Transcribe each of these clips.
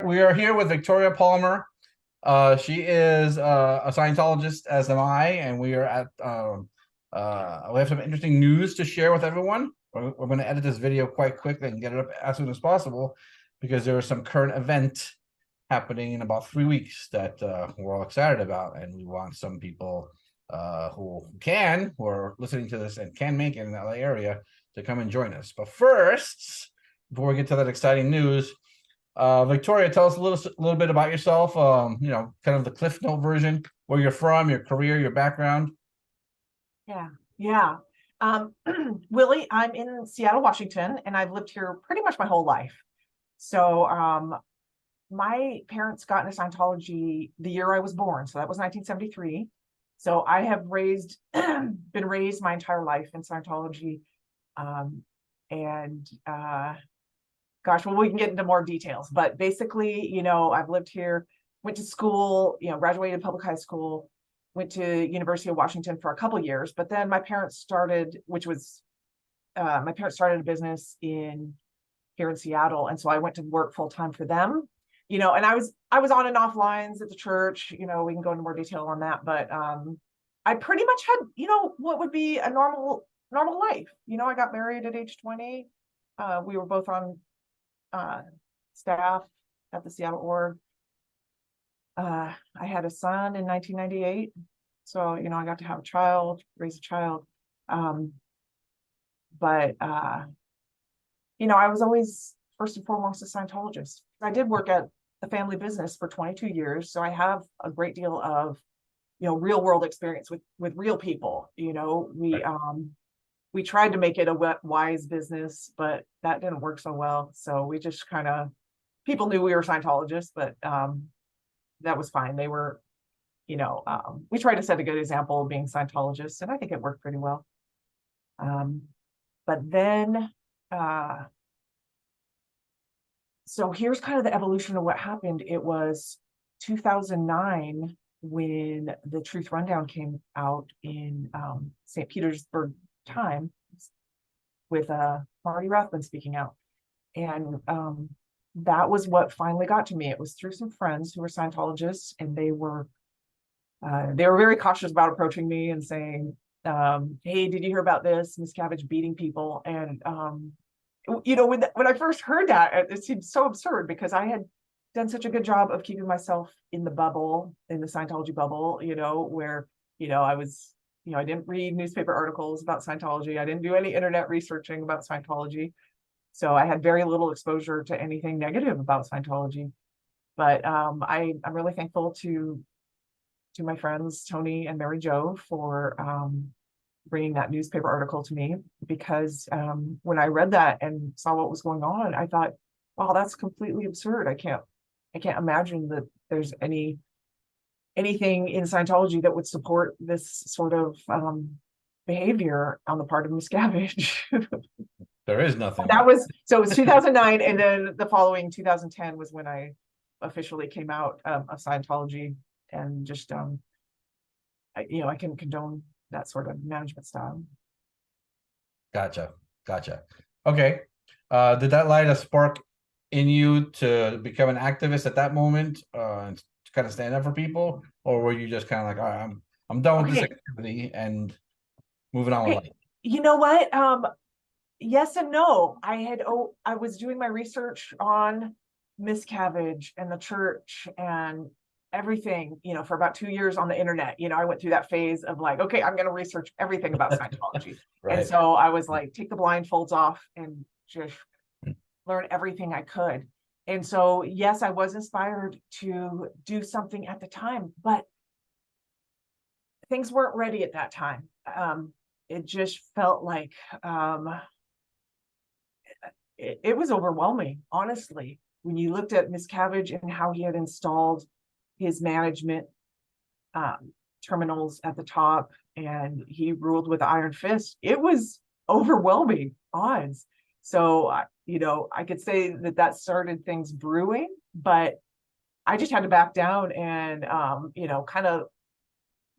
We are here with Victoria Palmer. She is a Scientologist, as am I, and we are at. We have some interesting news to share with everyone. We're going to edit this video quite quickly and get it up as soon as possible, because there is some current event happening in about 3 weeks that we're all excited about, and we want some people who are listening to this and can make it in the LA area to come and join us. But first, before we get to that exciting news. Victoria, tell us a little bit about yourself. Kind of the Cliff Note version, where you're from, your career, your background. Yeah. Willie, I'm in Seattle, Washington, and I've lived here pretty much my whole life. So my parents got into Scientology the year I was born, so that was 1973. So I have been raised my entire life in Scientology, gosh, well, we can get into more details, but basically, I've lived here, went to school, graduated public high school, went to University of Washington for a couple of years, but then my parents started a business here in Seattle. And so I went to work full time for them, and I was on and off lines at the church, we can go into more detail on that, but I pretty much had, what would be a normal life. I got married at age 20. We were both on staff at the Seattle org. I had a son in 1998, so I got to have raise a child. But I was always first and foremost a Scientologist. I did work at the family business for 22 years, so I have a great deal of real world experience with real people. We tried to make it a wise business, but that didn't work so well. So we just people knew we were Scientologists, but that was fine. They were, we tried to set a good example of being Scientologists, and I think it worked pretty well. But then, so here's kind of the evolution of what happened. It was 2009 when the Truth Rundown came out in St. Petersburg Times with Marty Rothman speaking out, and that was what finally got to me. It was through some friends who were Scientologists, and they were very cautious about approaching me and saying, hey, did you hear about this Miscavige beating people? And when I first heard that, it seemed so absurd, because I had done such a good job of keeping myself in the Scientology bubble, where I was, I didn't read newspaper articles about Scientology. I didn't do any internet researching about Scientology. So I had very little exposure to anything negative about Scientology. But I'm really thankful to my friends, Tony and Mary Jo, for bringing that newspaper article to me, because when I read that and saw what was going on, I thought, wow, that's completely absurd. I can't imagine that there's anything in Scientology that would support this sort of behavior on the part of Miscavige. There is nothing. So it was 2009, and then the following 2010 was when I officially came out of Scientology, and just I can condone that sort of management style. Gotcha. Okay. Did that light a spark in you to become an activist at that moment, and to kind of stand up for people, or were you just kind of like, all right, I'm done with this activity and moving on with life? You know what? Yes and no. I was doing my research on Miscavige and the church and everything, for about 2 years on the internet. I went through that phase of like, okay, I'm going to research everything about Scientology. Right. And so I was like, take the blindfolds off and just learn everything I could. And so, yes, I was inspired to do something at the time, but things weren't ready at that time. It just felt like it was overwhelming, honestly, when you looked at Miscavige and how he had installed his management terminals at the top, and he ruled with an iron fist. It was overwhelming odds. So, I could say that started things brewing, but I just had to back down and, kind of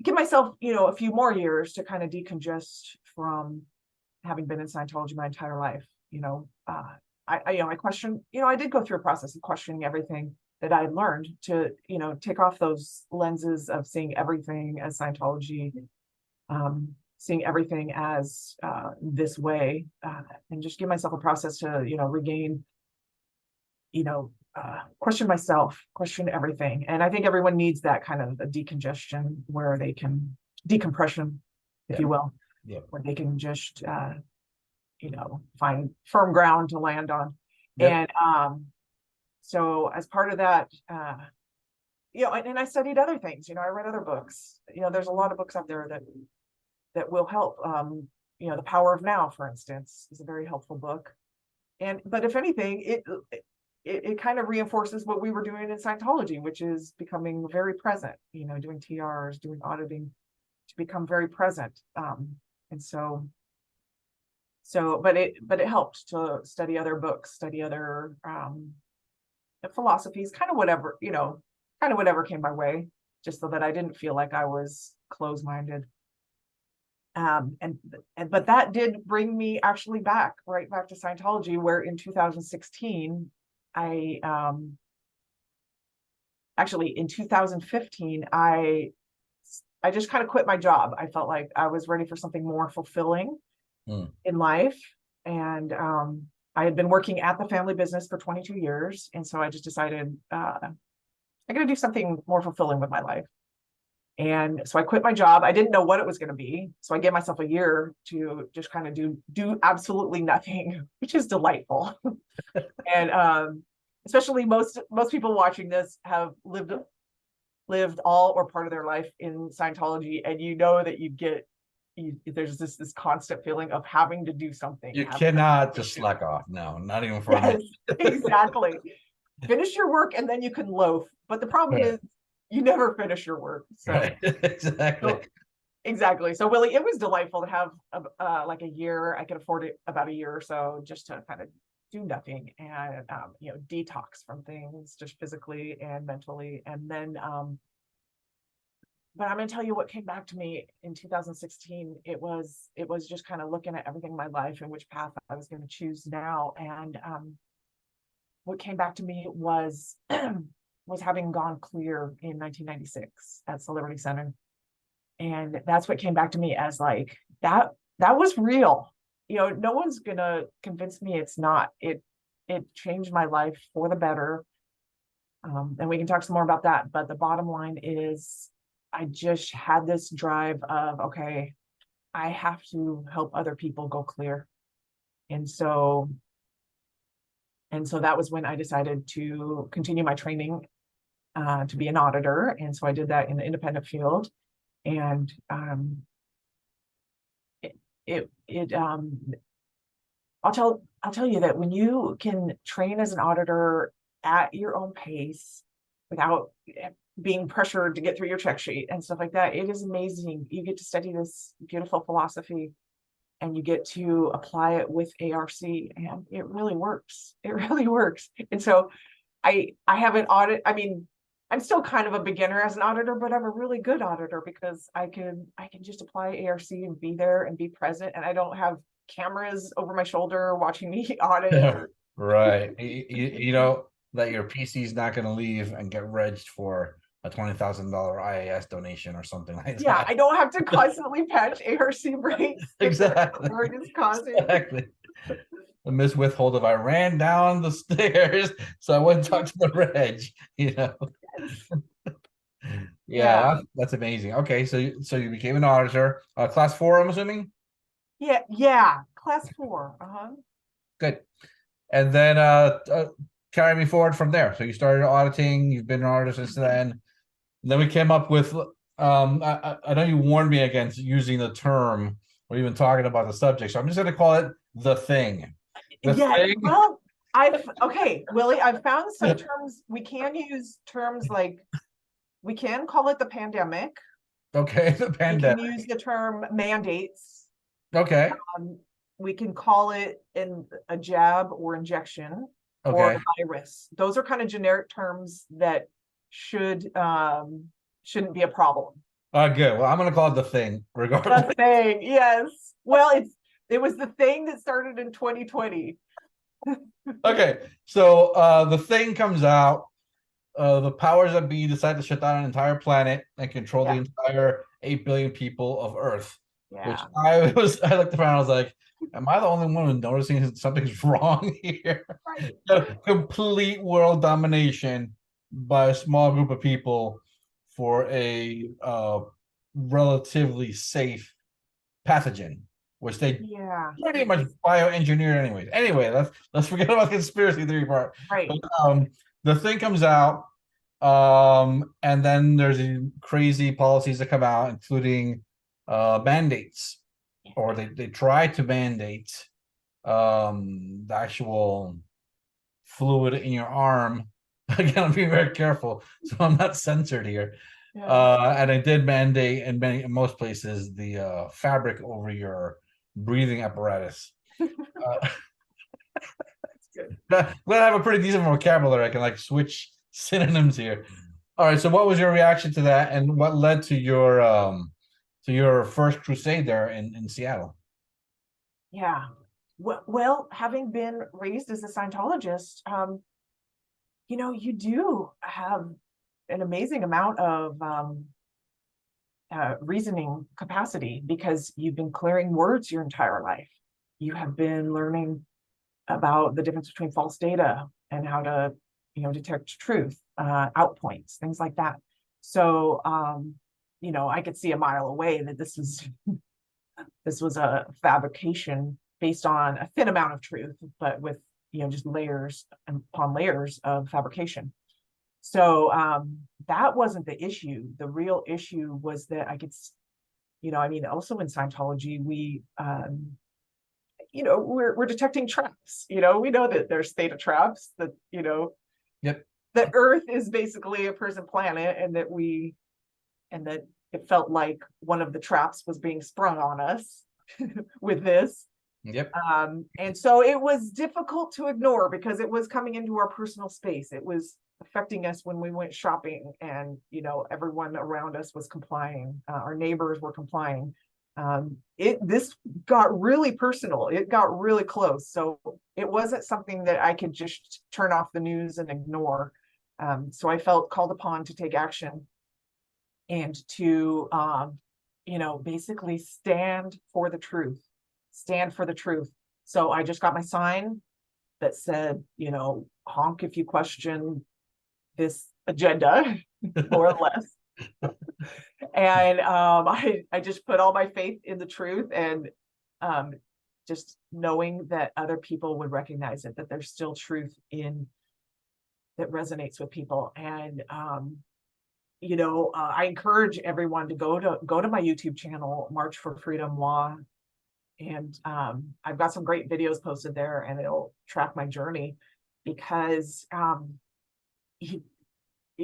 give myself, a few more years to kind of decongest from having been in Scientology my entire life. I questioned, I did go through a process of questioning everything that I learned to, take off those lenses of seeing everything as Scientology, seeing everything as this way, and just give myself a process to, regain, question myself, question everything. And I think everyone needs that kind of a decongestion where they can decompression, if you will, where they can just, find firm ground to land on. And so as part of that, and I studied other things, I read other books, there's a lot of books out there that will help. The Power of Now, for instance, is a very helpful book. But if anything, it kind of reinforces what we were doing in Scientology, which is becoming very present, doing TRs, doing auditing, to become very present. And but it helped to study other books, study other philosophies, kind of whatever came my way, just so that I didn't feel like I was closed-minded. But that did bring me actually right back to Scientology, where in 2016, actually in 2015, I just kind of quit my job. I felt like I was ready for something more fulfilling in life. And I had been working at the family business for 22 years. And so I just decided I'm going to do something more fulfilling with my life. And so I quit my job. I didn't know what it was going to be. So I gave myself a year to just kind of do absolutely nothing, which is delightful. And especially most people watching this have lived all or part of their life in Scientology. And that there's this constant feeling of having to do something. You cannot just slack off. No, not even for a minute. Exactly. Finish your work and then you can loaf. But the problem is you never finish your work. So exactly. So Willie, it was delightful to have like a year. I could afford it about a year or so just to kind of do nothing and detox from things, just physically and mentally. And then but I'm going to tell you what came back to me in 2016. It was just kind of looking at everything in my life and which path I was going to choose now. And what came back to me was was having gone clear in 1996 at Celebrity Center. And that's what came back to me as like, that was real. No one's going to convince me it's not. It changed my life for the better. And we can talk some more about that. But the bottom line is, I just had this drive of, okay, I have to help other people go clear. And so that was when I decided to continue my training to be an auditor. And so I did that in the independent field. And I'll tell you that when you can train as an auditor at your own pace without being pressured to get through your check sheet and stuff like that, it is amazing. You get to study this beautiful philosophy and you get to apply it with ARC, and it really works. It really works. And so I have an audit. I mean, I'm still kind of a beginner as an auditor, but I'm a really good auditor because I can just apply ARC and be there and be present, and I don't have cameras over my shoulder watching me audit. Right. You know that your PC is not going to leave and get regged for a $20,000 IAS donation or something like that. Yeah, I don't have to constantly patch ARC breaks. Exactly. Exactly. Miss Withhold, I ran down the stairs, so I went and talked to the reg, Yeah, that's amazing. Okay, so you became an auditor, class 4, I'm assuming. Yeah, class 4. Good. And then carry me forward from there. So you started auditing. You've been an auditor since then. And then we came up with. I know you warned me against using the term or even talking about the subject, so I'm just going to call it the thing. Thing? Well, Willie, I've found some terms. We can use terms like, we can call it the pandemic. Okay, the pandemic. We can use the term mandates. Okay. We can call it a jab or injection, or the virus. Those are kind of generic terms that shouldn't be a problem. Good. Well, I'm going to call it the thing, regardless. The thing, yes. Well, it was the thing that started in 2020. Okay, so the thing comes out. the powers that be decide to shut down an entire planet and control the Yeah. entire 8 billion people of Earth. Which Yeah. I looked around, I was like, am I the only one who's noticing something's wrong here? Right. Complete world domination by a small group of people for a relatively safe pathogen, which they Yeah. pretty much bioengineered anyways. Anyway, let's forget about the conspiracy theory part. Right. But the thing comes out, and then there's these crazy policies that come out, including mandates, or they try to mandate the actual fluid in your arm. Again, I'm being very careful, so I'm not censored here. Yeah. And I did mandate in most places the fabric over your breathing apparatus. Uh, That's good. glad I have a pretty decent vocabulary. I can like switch synonyms here. All right. So, what was your reaction to that, and what led to your first crusade there in Seattle? Yeah. Well, having been raised as a Scientologist, you do have an amazing amount of reasoning capacity because you've been clearing words your entire life. You have been learning about the difference between false data and how to, detect truth, outpoints, things like that. So, I could see a mile away that this was a fabrication based on a thin amount of truth, but with just layers upon layers of fabrication. So that wasn't the issue. The real issue was that I could, also in Scientology, we're detecting traps. We know that there's theta traps, that, Yep. that Earth is basically a prison planet, and that it felt like one of the traps was being sprung on us with this. Yep. And so it was difficult to ignore because it was coming into our personal space. It was affecting us when we went shopping, and everyone around us was complying. Our neighbors were complying. This got really personal. It got really close. So it wasn't something that I could just turn off the news and ignore. So I felt called upon to take action and to basically stand for the truth. So I just got my sign that said, honk if you question this agenda, more or less. And I just put all my faith in the truth, and just knowing that other people would recognize it, that there's still truth in that resonates with people. And I encourage everyone to go to my YouTube channel, March for Freedom Law. And I've got some great videos posted there, and it'll track my journey because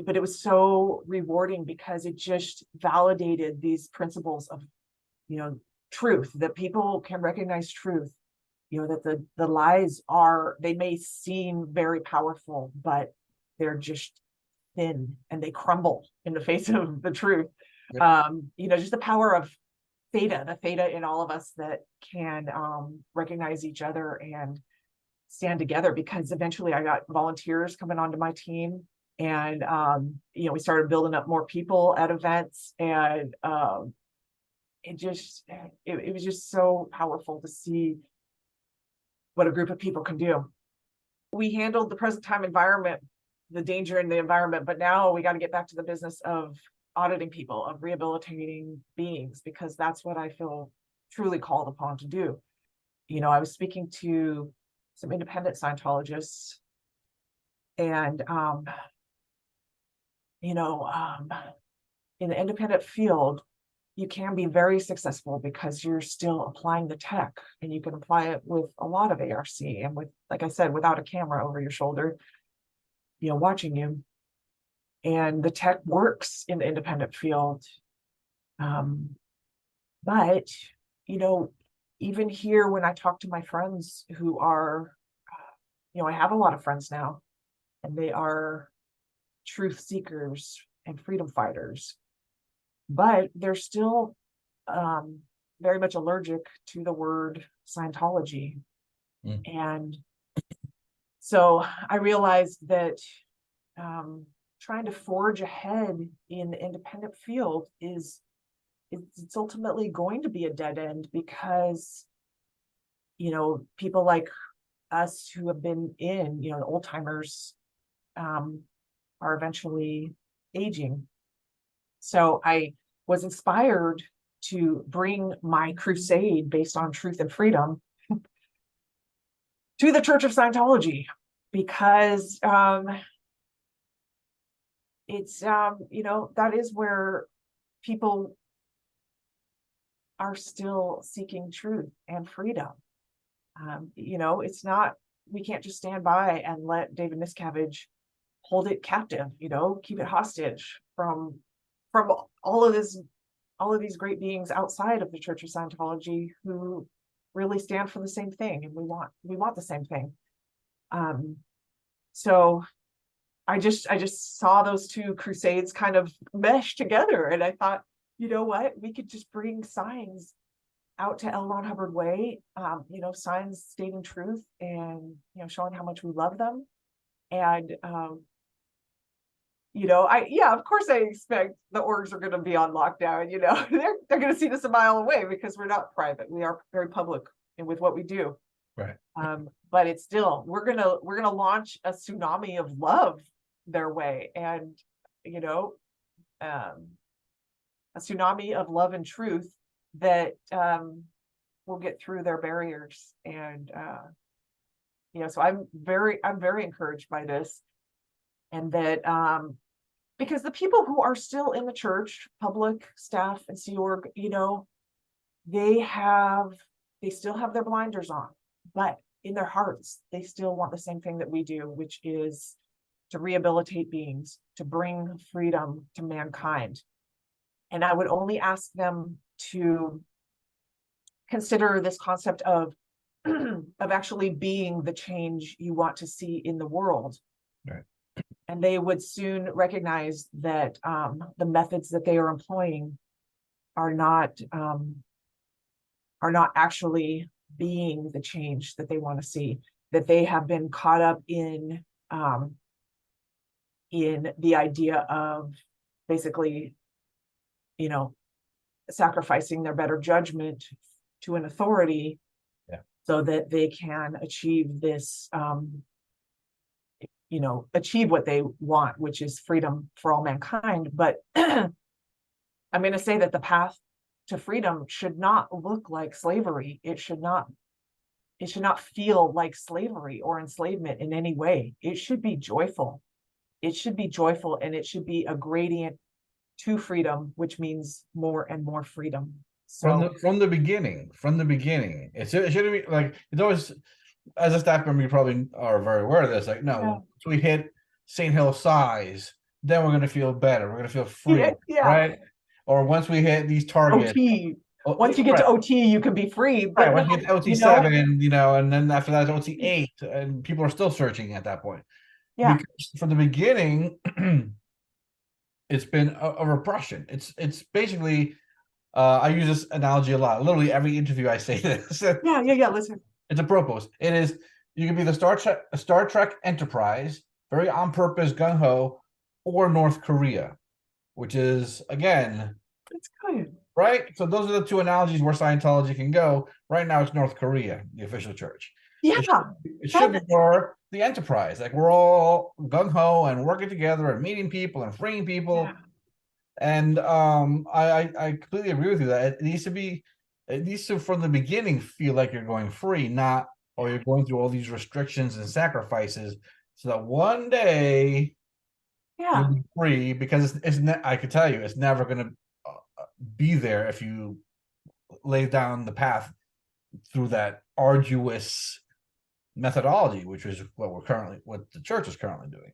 but it was so rewarding because it just validated these principles of, truth, that people can recognize truth, that the lies they may seem very powerful, but they're just thin and they crumble in the face of the truth. Yep. Just the power of the theta in all of us that can recognize each other and stand together, because eventually I got volunteers coming onto my team, and we started building up more people at events, and it was just so powerful to see what a group of people can do. We handled the present time environment, the danger in the environment, but now we got to get back to the business of auditing people, of rehabilitating beings, because that's what I feel truly called upon to do. I was speaking to some independent Scientologists, and in the independent field, you can be very successful because you're still applying the tech, and you can apply it with a lot of ARC, and with, like I said, without a camera over your shoulder, watching you. And the tech works in the independent field. But, even here, when I talk to my friends who are, I have a lot of friends now, and they are truth seekers and freedom fighters, but they're still very much allergic to the word Scientology. And so I realized that trying to forge ahead in the independent field is it's ultimately going to be a dead end, because people like us who have been in, the old timers, are eventually aging. So I was inspired to bring my crusade based on truth and freedom to the Church of Scientology, because it's that is where people are still seeking truth and freedom. It's not, we can't just stand by and let David Miscavige hold it captive, keep it hostage from all of these great beings outside of the Church of Scientology who really stand for the same thing, and we want the same thing. So I just saw those two crusades kind of mesh together, and I thought, you know what, we could just bring signs out to L. Ron Hubbard way, signs stating truth and showing how much we love them. And of course I expect the orgs are going to be on lockdown. They're going to see us a mile away, because we're not private. We are very public with what we do. Right. But it's still, we're gonna launch a tsunami of love their way, and a tsunami of love and truth that will get through their barriers. And so I'm very encouraged by this, and that because the people who are still in the church, public staff and Sea Org, they still have their blinders on, but in their hearts they still want the same thing that we do, which is to rehabilitate beings, to bring freedom to mankind. And I would only ask them to consider this concept of actually being the change you want to see in the world. Right. And they would soon recognize that the methods that they are employing are not actually being the change that they want to see, that they have been caught up in the idea of basically, sacrificing their better judgment to an authority, so that they can achieve this, achieve what they want, which is freedom for all mankind. But I'm going to say that the path to freedom should not look like slavery. It should not feel like slavery or enslavement in any way. It should be joyful. It should be joyful, and it should be a gradient to freedom, which means more and more freedom. So from the beginning, it shouldn't be like, it's always, as a staff member, you probably are very aware of this. Like, no, once we hit St. Hill size, then we're going to feel better. We're going to feel free, right? Or once we hit these targets, OT. Once you get to OT, you can be free. But once you get to OT 7, and then after that, OT 8, and people are still searching at that point. Yeah. Because from the beginning, it's been a repression. It's basically, I use this analogy a lot. Literally every interview I say this. Yeah. Listen. It's a propos. It is, you can be the Star Trek Enterprise, very on purpose, gung ho, or North Korea, which is, again, it's good, right? So those are the two analogies where Scientology can go. Right now, it's North Korea, the official church. Yeah, it should be more the Enterprise. Like, we're all gung ho and working together and meeting people and freeing people. Yeah. And I completely agree with you that it needs to from the beginning feel like you're going free, not, or you're going through all these restrictions and sacrifices, so that one day you'll be free. Because I can tell you, it's never going to be there if you lay down the path through that arduous methodology, which is what the church is currently doing.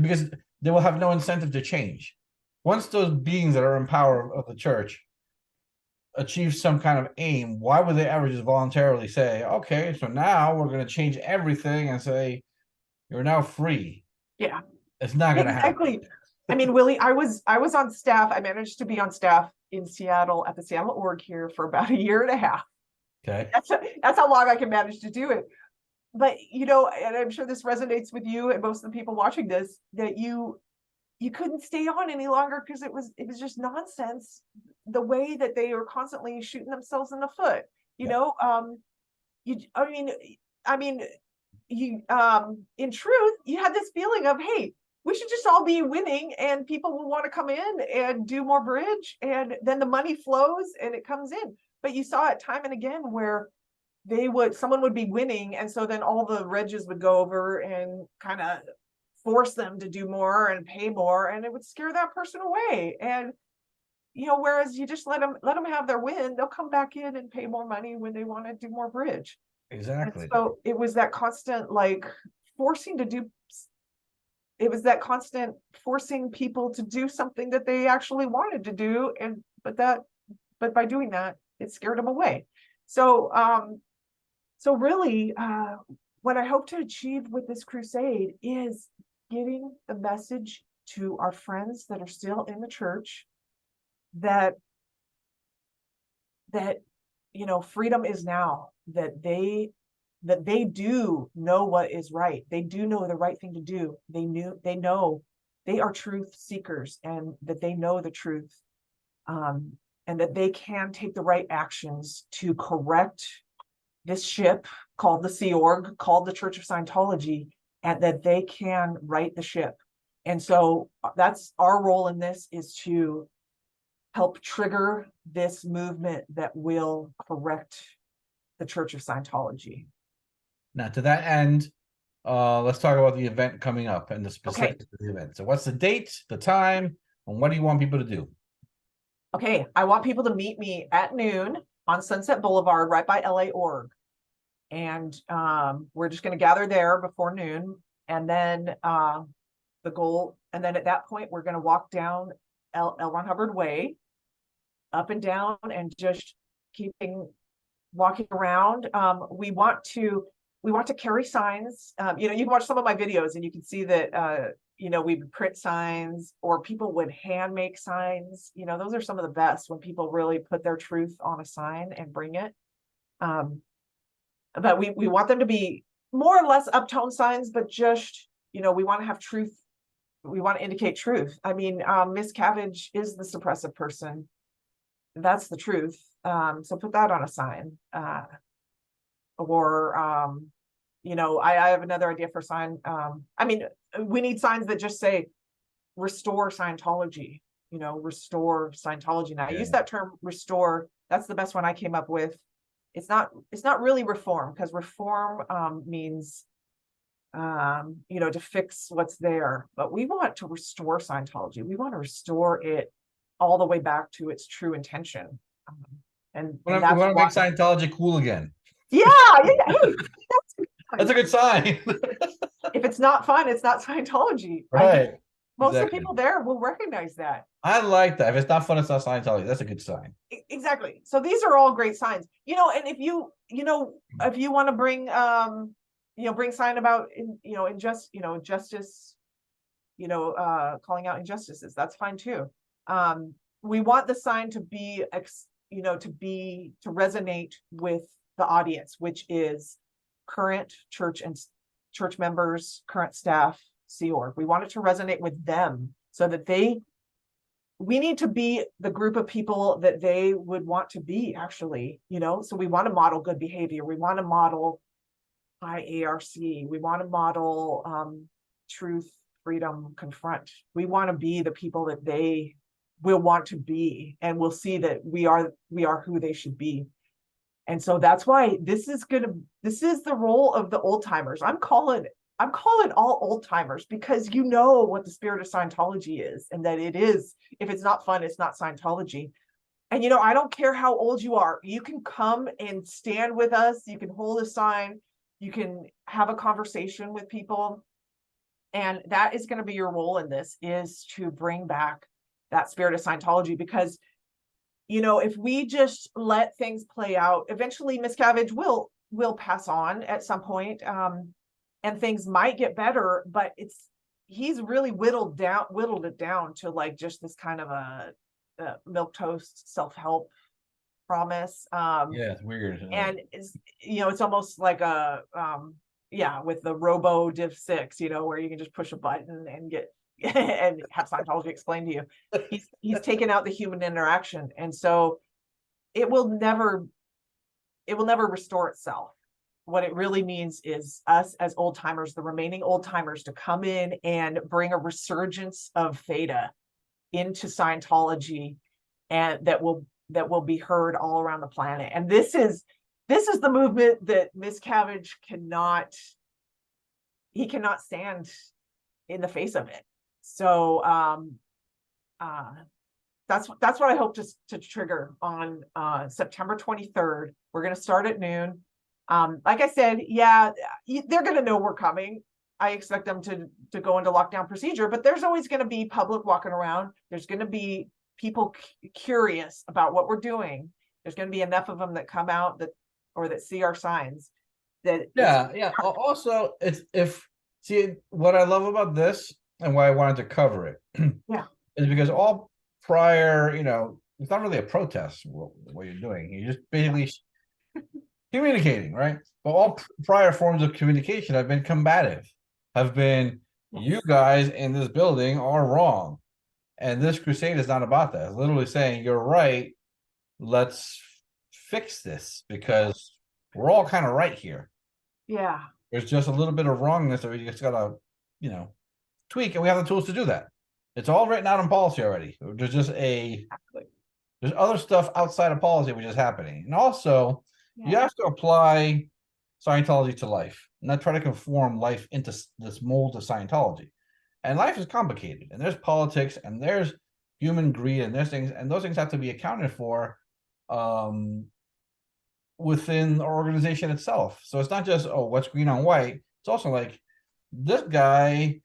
Because they will have no incentive to change. Once those beings that are in power of the church achieve some kind of aim, why would they ever just voluntarily say, okay, so now we're going to change everything and say, you're now free? Yeah. It's not going to happen. Exactly. I mean, Willie, I was on staff. I managed to be on staff in Seattle at the Seattle org here for about a year and a half. Okay. That's how long I can manage to do it. But, and I'm sure this resonates with you and most of the people watching this, that you you couldn't stay on any longer because it was just nonsense. The way that they were constantly shooting themselves in the foot, you Yeah. know, you, I mean, you, in truth, you had this feeling of, hey, we should just all be winning and people will want to come in and do more bridge, and then the money flows and it comes in. But you saw it time and again where someone would be winning, and so then all the regs would go over and kind of force them to do more and pay more, and it would scare that person away. And whereas you just let them have their win, they'll come back in and pay more money when they want to do more bridge. And Exactly. so it was that constant like forcing to do it was that constant forcing people to do something that they actually wanted to do, and but by doing that, it scared them away. So so really, what I hope to achieve with this crusade is getting the message to our friends that are still in the church that freedom is now, that they do know what is right. They do know the right thing to do. They know they are truth seekers, and that they know the truth, and that they can take the right actions to correct this ship called the Sea Org, called the Church of Scientology, and that they can right the ship. And so that's our role in this, is to help trigger this movement that will correct the Church of Scientology. Now, to that end, let's talk about the event coming up and the specifics of the event. So what's the date, the time, and what do you want people to do? Okay, I want people to meet me at noon on Sunset Boulevard, right by LA Org. And we're just going to gather there before noon. And then the goal, and then at that point, we're going to walk down L. Ron Hubbard Way, up and down, and just walking around. We want to carry signs. You can watch some of my videos and you can see that we would print signs, or people would hand make signs. Those are some of the best, when people really put their truth on a sign and bring it. But we want them to be more or less uptone signs, but just, we want to have truth. We want to indicate truth. I mean, Miss Cabbage is the suppressive person. That's the truth. So put that on a sign. Or I have another idea for a sign. I mean, we need signs that just say Restore Scientology, Restore Scientology. Now I use that term restore. That's the best one I came up with. It's not really reform, because reform means to fix what's there, but we want to restore Scientology. We want to restore it all the way back to its true intention. And we want to make Scientology cool again. Yeah. Hey, that's a good sign. If it's not fun, it's not Scientology. Right. Most of the people there will recognize that. I like that. If it's not fun, it's not Scientology. That's a good sign. Exactly. So these are all great signs. And if you want to bring bring sign about injustice, calling out injustices, that's fine too. We want the sign to be to resonate with the audience, which is current church and church members, current staff, Sea Org. We want it to resonate with them, so that we need to be the group of people that they would want to be, actually. So we want to model good behavior. We want to model IARC. We want to model truth, freedom, confront. We want to be the people that they will want to be, and we'll see that we are who they should be. And so that's why this is the role of the old timers. I'm calling all old timers, because what the spirit of Scientology is, and that it is, if it's not fun, it's not Scientology. And I don't care how old you are, you can come and stand with us, you can hold a sign, you can have a conversation with people. And that is going to be your role in this, is to bring back that spirit of Scientology. Because if we just let things play out, eventually Miss Cabbage will pass on at some point, and things might get better. But he's really whittled it down to like just this kind of a milquetoast self-help promise. It's weird. And it's almost like a with the Robo Div 6, where you can just push a button and get and have Scientology explain to you. He's taken out the human interaction, and so it will never restore itself. What it really means is us as old timers, the remaining old timers, to come in and bring a resurgence of Theta into Scientology, and that will be heard all around the planet. And this is the movement that Miscavige cannot stand in the face of it. So that's what I hope to trigger on September 23rd. We're going to start at noon. Like I said, yeah, they're going to know we're coming. I expect them to go into lockdown procedure, but there's always going to be public walking around. There's going to be people curious about what we're doing. There's going to be enough of them that come out that see our signs. Yeah. Also, see what I love about this and why I wanted to cover it. Yeah, is because all prior, it's not really a protest. What you're doing, you're just basically communicating, right? But all prior forms of communication have been combative. Have been, you guys in this building are wrong, and this crusade is not about that. It's literally saying you're right. Let's fix this because we're all kind of right here. Yeah. There's just a little bit of wrongness that we just gotta, tweak, and we have the tools to do that. It's all written out in policy already. There's just there's other stuff outside of policy which is happening. And also, you have to apply Scientology to life, not try to conform life into this mold of Scientology. And life is complicated, and there's politics, and there's human greed, and there's things, and those things have to be accounted for within our organization itself. So it's not just, what's green on white. It's also like, this guy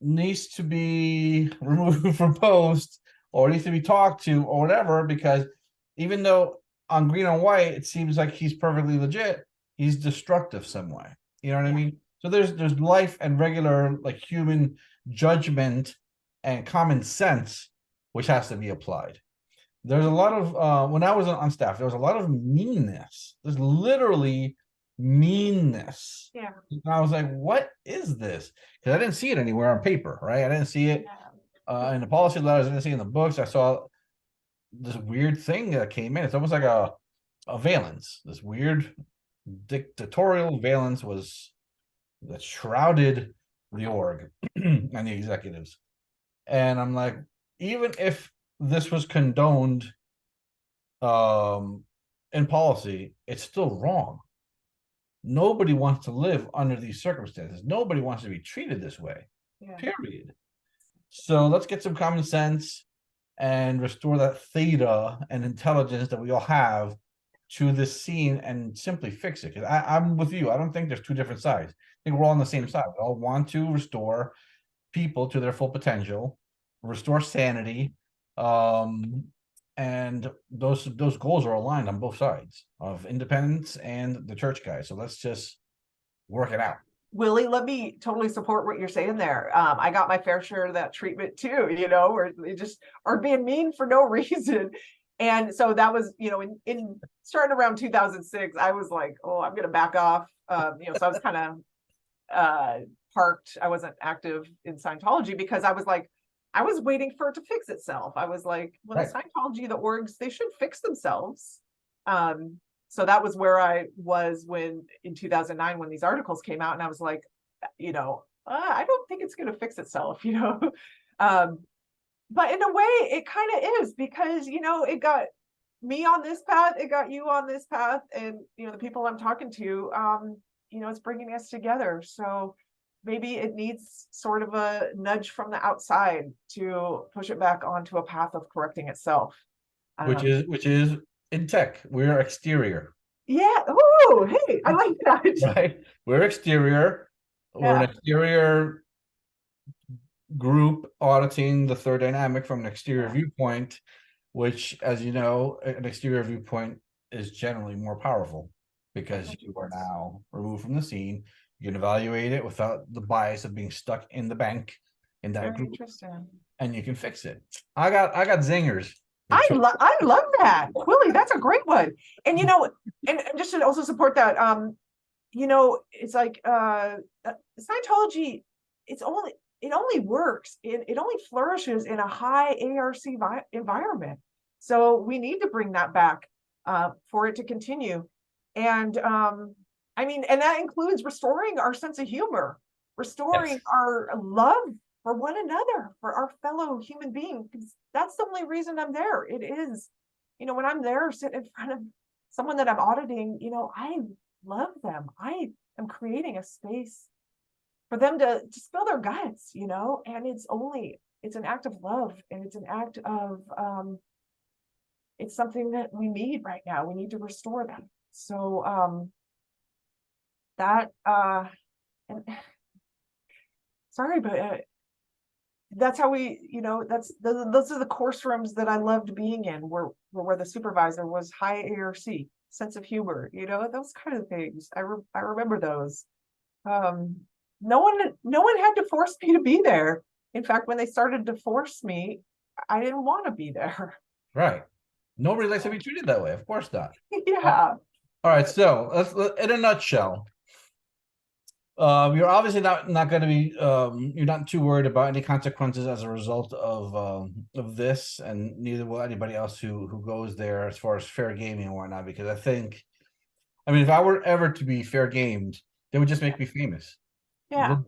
needs to be removed from post, or needs to be talked to, or whatever, because even though on green on white it seems like he's perfectly legit, he's destructive some way. You know what I mean? So there's life and regular, like, human judgment and common sense which has to be applied. There's a lot of when I was on staff, there was a lot of meanness. There's literally meanness. Yeah. And I was like, what is this? Because I didn't see it anywhere on paper, right? I didn't see it in the policy letters. I didn't see it in the books. I saw this weird thing that came in. It's almost like a valence. This weird dictatorial valence that shrouded the org and the executives. And I'm like, even if this was condoned in policy, it's still wrong. Nobody wants to live under these circumstances. Nobody wants to be treated this way. Period. So let's get some common sense and restore that theta and intelligence that we all have to this scene and simply fix it. Because I'm with you. I don't think there's two different sides. I think we're all on the same side. We all want to restore people to their full potential, restore sanity, and those goals are aligned on both sides of independence and the church guys. So let's just work it out. Willie, let me totally support what you're saying there. I got my fair share of that treatment too, where they just are being mean for no reason. And so that was, in starting around 2006, I was like, I'm going to back off. So I was kind of parked. I wasn't active in Scientology because I was like, I was waiting for it to fix itself. I was like, well, the Scientology, the orgs, they should fix themselves. So that was where I was in 2009, when these articles came out, and I was like, I don't think it's going to fix itself, but in a way it kind of is, because, it got me on this path, it got you on this path, and, the people I'm talking to, it's bringing us together. So maybe it needs sort of a nudge from the outside to push it back onto a path of correcting itself. Which is in tech, we're exterior. Yeah. Oh, hey, I like that. Right? We're exterior. We're an exterior group auditing the third dynamic from an exterior viewpoint, which, as you know, an exterior viewpoint is generally more powerful because you are now removed from the scene. You can evaluate it without the bias of being stuck in the bank in that group. Interesting. And you can fix it. I got zingers. I love that, Willie. That's a great one. And and just to also support that, it's like Scientology. It's only it only works, it only flourishes in a high ARC environment. So we need to bring that back for it to continue. And I mean, and that includes restoring our sense of humor, restoring Yes. our love for one another, for our fellow human beings, because that's the only reason I'm there. It is, you know, when I'm there sitting in front of someone that I'm auditing, you know, I love them. I am creating a space for them to spill their guts, you know, and it's an act of love, and it's an act of it's something that we need right now. We need to restore them. So that and sorry, but that's how we, you know, those are the course rooms that I loved being in, where the supervisor was high ARC, sense of humor, you know, those kind of things. I remember those. No one had to force me to be there. In fact, when they started to force me, I didn't want to be there. Right. Nobody likes to be treated that way. Of course not. Yeah. All right. So in a nutshell, you're obviously not going to be you're not too worried about any consequences as a result of this, and neither will anybody else who goes there as far as fair gaming and whatnot. Because I mean, if I were ever to be fair gamed, they would just make me famous. Yeah.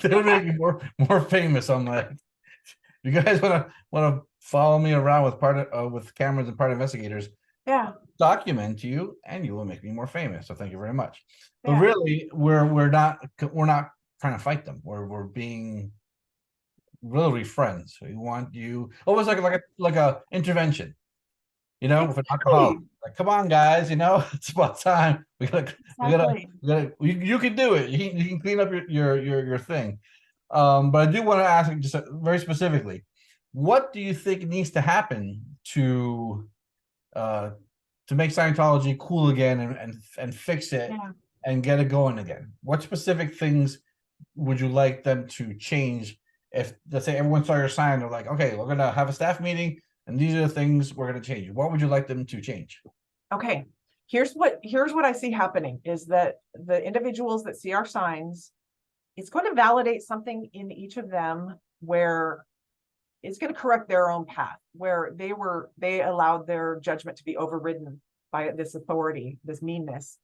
They would make me more famous. I'm like, you guys want to follow me around with cameras and part investigators, Yeah. document you, and you will make me more famous. So thank you very much. But Yeah. really, we're not trying to fight them. We're being really friends. We want you almost like a intervention, you know, with an alcoholic. Exactly. Like, come on, guys, you know, it's about time. Exactly. You can do it. You can clean up your thing. But I do want to ask just very specifically, what do you think needs to happen uh to make Scientology cool again and fix it Yeah. and get it going again? What specific things would you like them to change? If, let's say, everyone saw your sign, they're like, okay, we're gonna have a staff meeting and these are the things we're gonna change. What would you like them to change? Okay. Here's what I see happening is that the individuals that see our signs, it's going to validate something in each of them where it's going to correct their own path, where they allowed their judgment to be overridden by this authority, this meanness.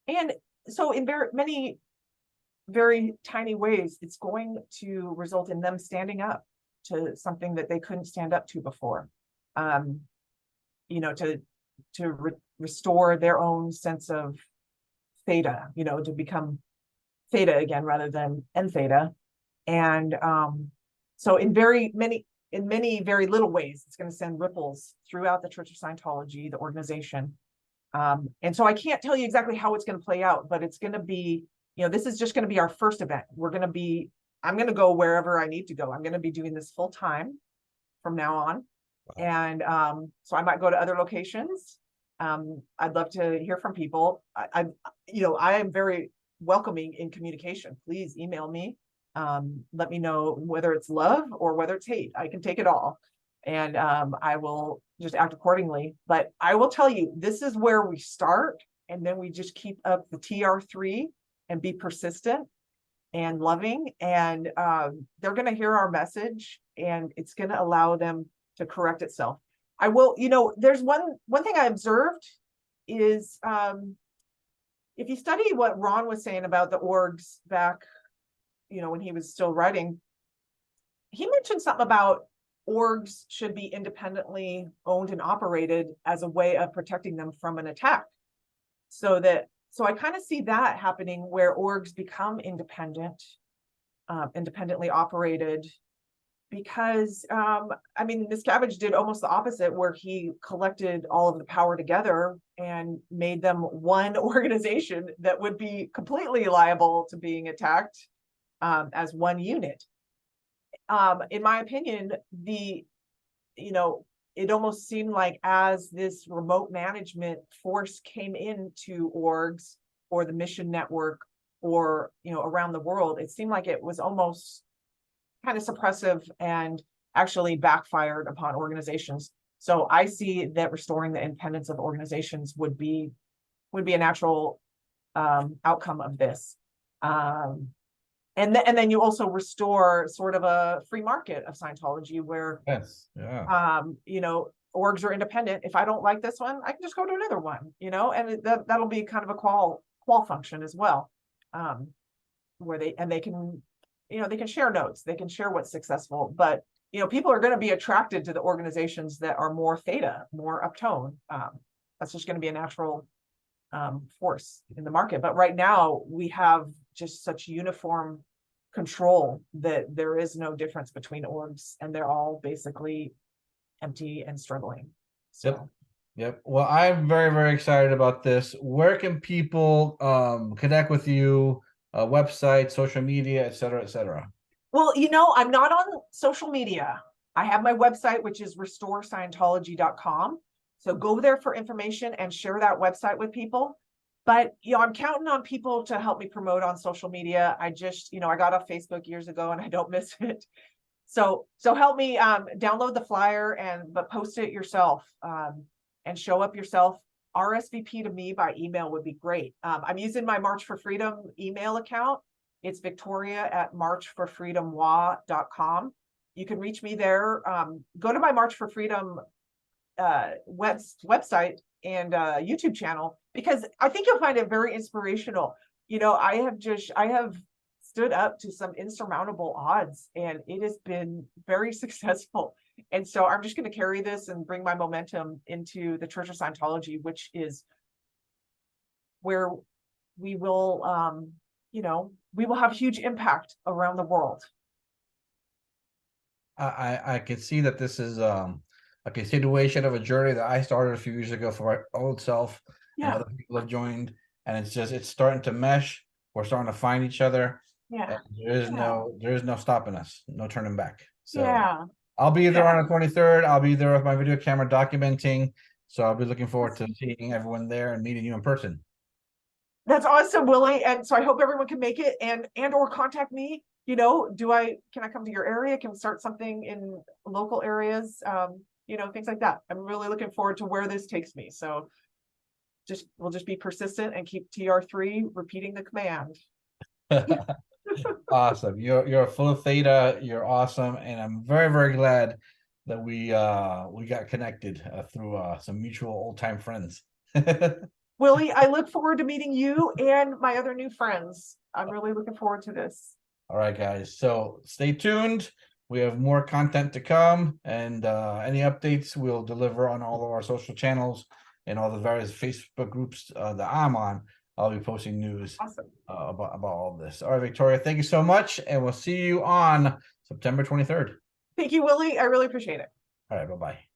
And so in very many very tiny ways, it's going to result in them standing up to something that they couldn't stand up to before. You know, to restore their own sense of theta, you know, to become theta again rather than n theta. And so in many very little ways, it's going to send ripples throughout the Church of Scientology, the organization. And so I can't tell you exactly how it's going to play out, but it's going to be, you know, this is just going to be our first event. I'm going to go wherever I need to go. I'm going to be doing this full time from now on. And so I might go to other locations. I'd love to hear from people. I am very welcoming in communication. Please email me. Let me know whether it's love or whether it's hate. I can take it all. And I will just act accordingly. But I will tell you, this is where we start. And then we just keep up the TR3 and be persistent and loving. And they're going to hear our message, and it's going to allow them to correct itself. I will, you know, there's one thing I observed is if you study what Ron was saying about the orgs back, you know, when he was still writing, he mentioned something about orgs should be independently owned and operated as a way of protecting them from an attack. So I kind of see that happening where orgs become independently operated, because I mean, Miscavige did almost the opposite, where he collected all of the power together and made them one organization that would be completely liable to being attacked as one unit. In my opinion, it almost seemed like as this remote management force came into orgs or the mission network or, you know, around the world, it seemed like it was almost kind of suppressive and actually backfired upon organizations. So I see that restoring the independence of organizations would be a natural outcome of this. And then you also restore sort of a free market of Scientology where, Yes. Yeah. you know, orgs are independent. If I don't like this one, I can just go to another one, you know, and that'll be kind of a qual function as well. Where they can, you know, they can share notes, they can share what's successful, but you know, people are going to be attracted to the organizations that are more theta, more uptone. That's just going to be a natural force in the market. But right now we have just such uniform control that there is no difference between orgs, and they're all basically empty and struggling. So. Yep. Yep. Well, I'm very, very excited about this. Where can people connect with you? Website, social media, et cetera, et cetera. Well, you know, I'm not on social media. I have my website, which is restorescientology.com. So go there for information and share that website with people. But, you know, I'm counting on people to help me promote on social media. I just, you know, I got off Facebook years ago and I don't miss it. So help me download the flyer but post it yourself and show up yourself. RSVP to me by email would be great. I'm using my March for Freedom email account. It's victoria@marchforfreedomwa.com. You can reach me there. Go to my March for Freedom website and YouTube channel, because I think you'll find it very inspirational. You know, I have stood up to some insurmountable odds, and it has been very successful. And so I'm just going to carry this and bring my momentum into the Church of Scientology, which is where we will, you know, we will have huge impact around the world. I can see that this is a continuation of a journey that I started a few years ago for my old self, and other people have joined, and it's starting to mesh. We're starting to find each other. Yeah. There is no stopping us, no turning back. So Yeah. I'll be there on the 23rd. I'll be there with my video camera documenting. So I'll be looking forward to seeing everyone there and meeting you in person. That's awesome, Willie. And so I hope everyone can make it and or contact me. You know, can I come to your area? Can we start something in local areas? You know, things like that. I'm really looking forward to where this takes me. So we'll just be persistent and keep TR3 repeating the command. Awesome. You're full of theta. You're awesome. And I'm very, very glad that we got connected through some mutual old time friends. Willie, I look forward to meeting you and my other new friends. I'm really looking forward to this. All right, guys. So stay tuned. We have more content to come, and any updates we'll deliver on all of our social channels and all the various Facebook groups that I'm on. I'll be posting news about all of this. All right, Victoria, thank you so much, and we'll see you on September 23rd. Thank you, Willie. I really appreciate it. All right, bye-bye.